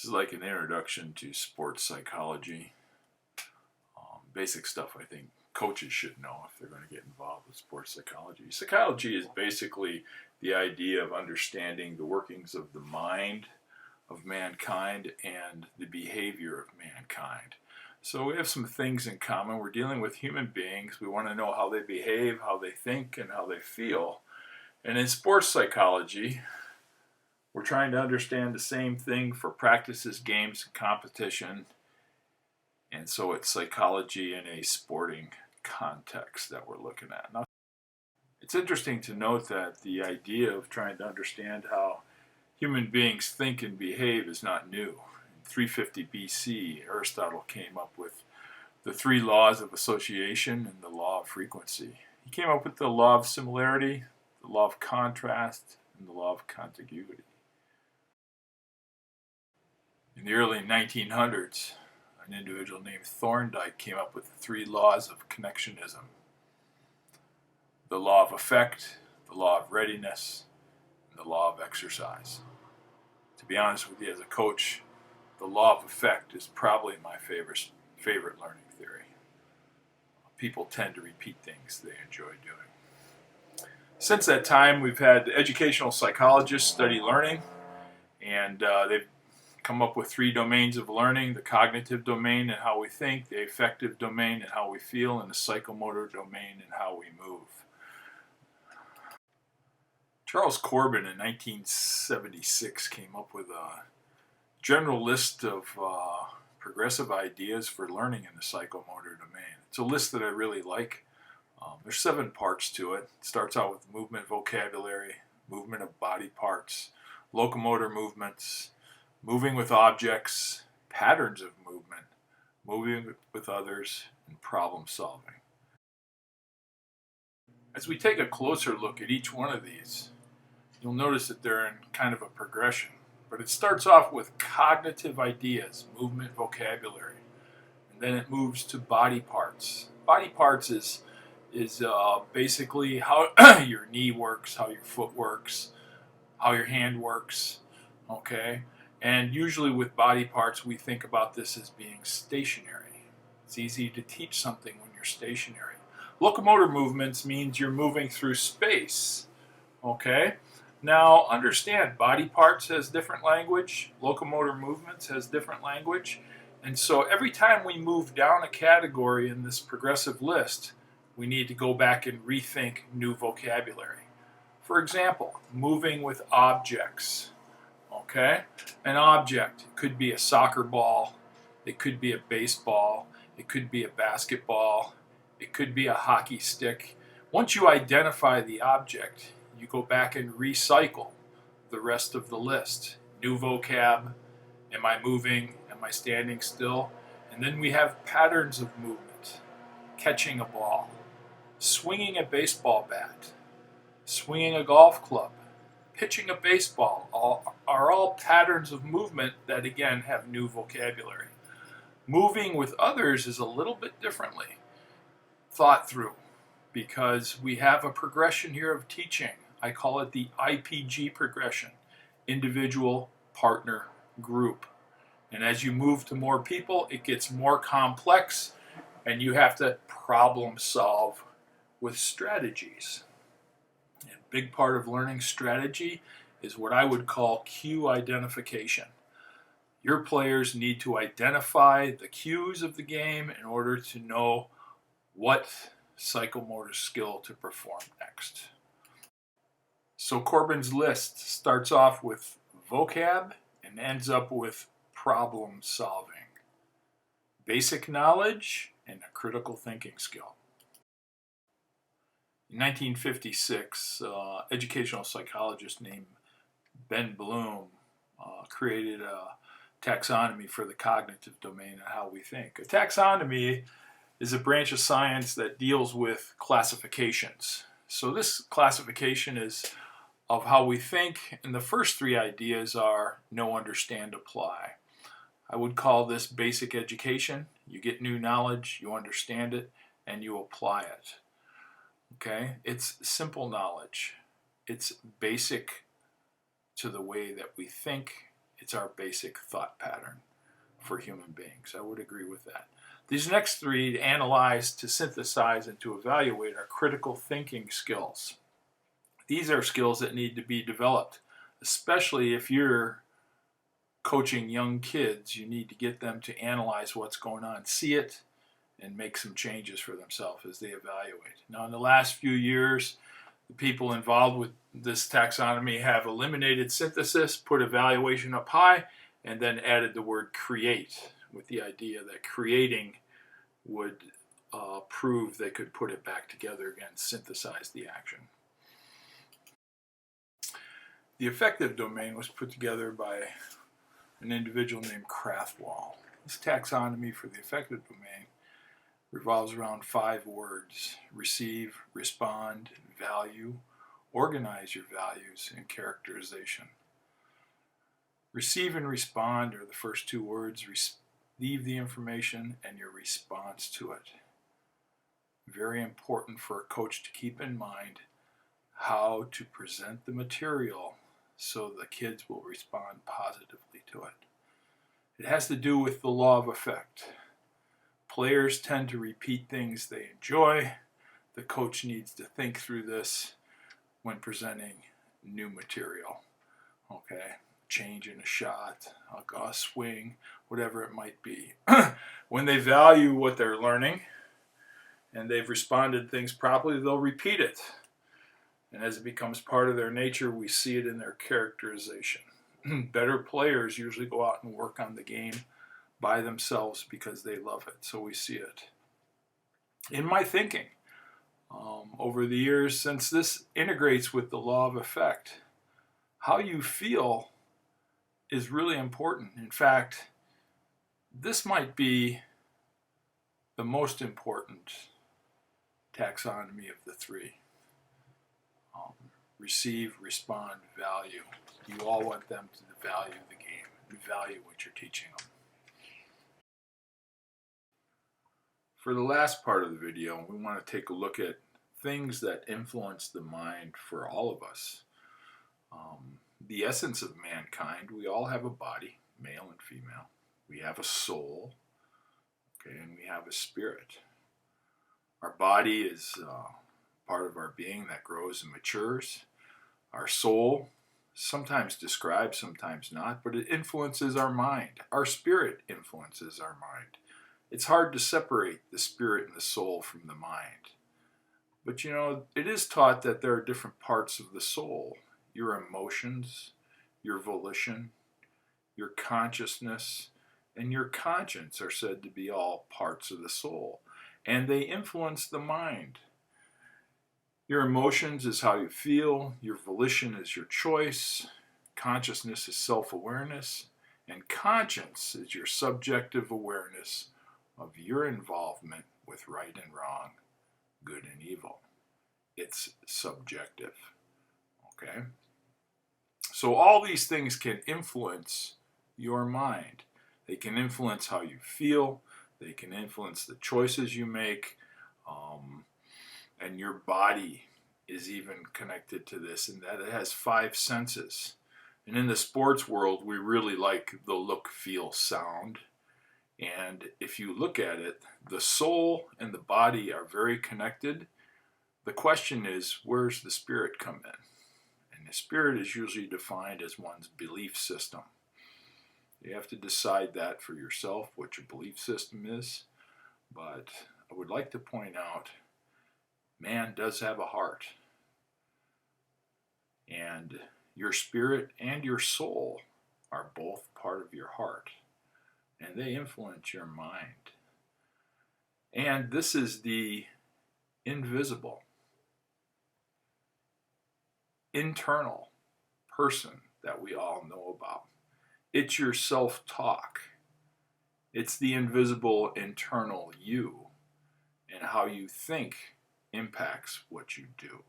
This is like an introduction to sports psychology. Basic stuff I think coaches should know if they're going to get involved with sports psychology. Psychology is basically the idea of understanding the workings of the mind of mankind and the behavior of mankind. So we have some things in common. We're dealing with human beings. We want to know how they behave, how they think, and how they feel. And in sports psychology, we're trying to understand the same thing for practices, games, and competition. And so it's psychology in a sporting context that we're looking at. Now, it's interesting to note that the idea of trying to understand how human beings think and behave is not new. In 350 BC, Aristotle came up with the three laws of association and the law of frequency. He came up with the law of similarity, the law of contrast, and the law of contiguity. In the early 1900s, an individual named Thorndike came up with the three laws of connectionism: the law of effect, the law of readiness, and the law of exercise. To be honest with you, as a coach, the law of effect is probably my favorite learning theory. People tend to repeat things they enjoy doing. Since that time, we've had educational psychologists study learning, and they've come up with three domains of learning: the cognitive domain and how we think, the affective domain and how we feel, and the psychomotor domain and how we move. Charles Corbin in 1976 came up with a general list of progressive ideas for learning in the psychomotor domain. It's a list that I really like. There's 7 parts to it. It starts out with movement vocabulary, movement of body parts, locomotor movements, moving with objects, patterns of movement, moving with others, and problem solving. As we take a closer look at each one of these, you'll notice that they're in kind of a progression. But it starts off with cognitive ideas, movement vocabulary, and then it moves to body parts. Body parts is basically how your knee works, how your foot works, how your hand works, okay? And usually with body parts, we think about this as being stationary. It's easy to teach something when you're stationary. Locomotor movements means you're moving through space, okay? Now understand, body parts has different language, locomotor movements has different language, and so every time we move down a category in this progressive list, we need to go back and rethink new vocabulary. For example, moving with objects. Okay? An object could be a soccer ball, it could be a baseball, it could be a basketball, it could be a hockey stick. Once you identify the object, you go back and recycle the rest of the list. New vocab, am I moving, am I standing still? And then we have patterns of movement. Catching a ball, swinging a baseball bat, swinging a golf club, pitching a baseball, are all patterns of movement that again have new vocabulary. Moving with others is a little bit differently thought through because we have a progression here of teaching. I call it the IPG progression, individual, partner, group. And as you move to more people, it gets more complex and you have to problem solve with strategies. A big part of learning strategy is what I would call cue identification. Your players need to identify the cues of the game in order to know what psychomotor skill to perform next. So Corbin's list starts off with vocab and ends up with problem solving, basic knowledge, and a critical thinking skill. In 1956, educational psychologist named Ben Bloom created a taxonomy for the cognitive domain and how we think. A taxonomy is a branch of science that deals with classifications. So this classification is of how we think, and the first 3 ideas are know, understand, apply. I would call this basic education. You get new knowledge, you understand it, and you apply it. Okay? It's simple knowledge. It's basic to the way that we think It's our basic thought pattern for human beings. I would agree with that. These next three, to analyze, to synthesize, and to evaluate, are critical thinking skills. These are skills that need to be developed, especially if you're coaching young kids. You need to get them to analyze what's going on, see it, and make some changes for themselves as they evaluate. Now, in the last few years, the people involved with this taxonomy have eliminated synthesis, put evaluation up high, and then added the word create, with the idea that creating would prove they could put it back together again, synthesize the action. The affective domain was put together by an individual named Krathwohl. This taxonomy for the affective domain revolves around 5 words: receive, respond, value, organize your values, and characterization. Receive and respond are the first 2 words. Receive the information and your response to it. Very important for a coach to keep in mind how to present the material so the kids will respond positively to it. It has to do with the law of effect. Players tend to repeat things they enjoy. The coach needs to think through this when presenting new material. Okay, change in a shot, a swing, whatever it might be. When they value what they're learning and they've responded things properly, they'll repeat it. And as it becomes part of their nature, we see it in their characterization. Better players usually go out and work on the game by themselves because they love it. So we see it. In my thinking, over the years, since this integrates with the law of effect, how you feel is really important. In fact, this might be the most important taxonomy of the 3. Receive, respond, value. You all want them to value the game and value what you're teaching them. For the last part of the video, we want to take a look at things that influence the mind for all of us. The essence of mankind, we all have a body, male and female. We have a soul, okay, and we have a spirit. Our body is part of our being that grows and matures. Our soul, sometimes described, sometimes not, but it influences our mind. Our spirit influences our mind. It's hard to separate the spirit and the soul from the mind. But you know, it is taught that there are different parts of the soul. Your emotions, your volition, your consciousness, and your conscience are said to be all parts of the soul. And they influence the mind. Your emotions is how you feel. Your volition is your choice. Consciousness is self-awareness. And conscience is your subjective awareness of your involvement with right and wrong, good and evil. It's subjective. Okay? So all these things can influence your mind. They can influence how you feel. They can influence the choices you make. And your body is even connected to this, in that it has 5 senses. And in the sports world, we really like the look, feel, sound. And if you look at it, the soul and the body are very connected. The question is, where's the spirit come in? And the spirit is usually defined as one's belief system. You have to decide that for yourself, what your belief system is. But I would like to point out, man does have a heart. And your spirit and your soul are both part of your heart. And they influence your mind. And this is the invisible, internal person that we all know about. It's your self-talk. It's the invisible internal you, and how you think impacts what you do.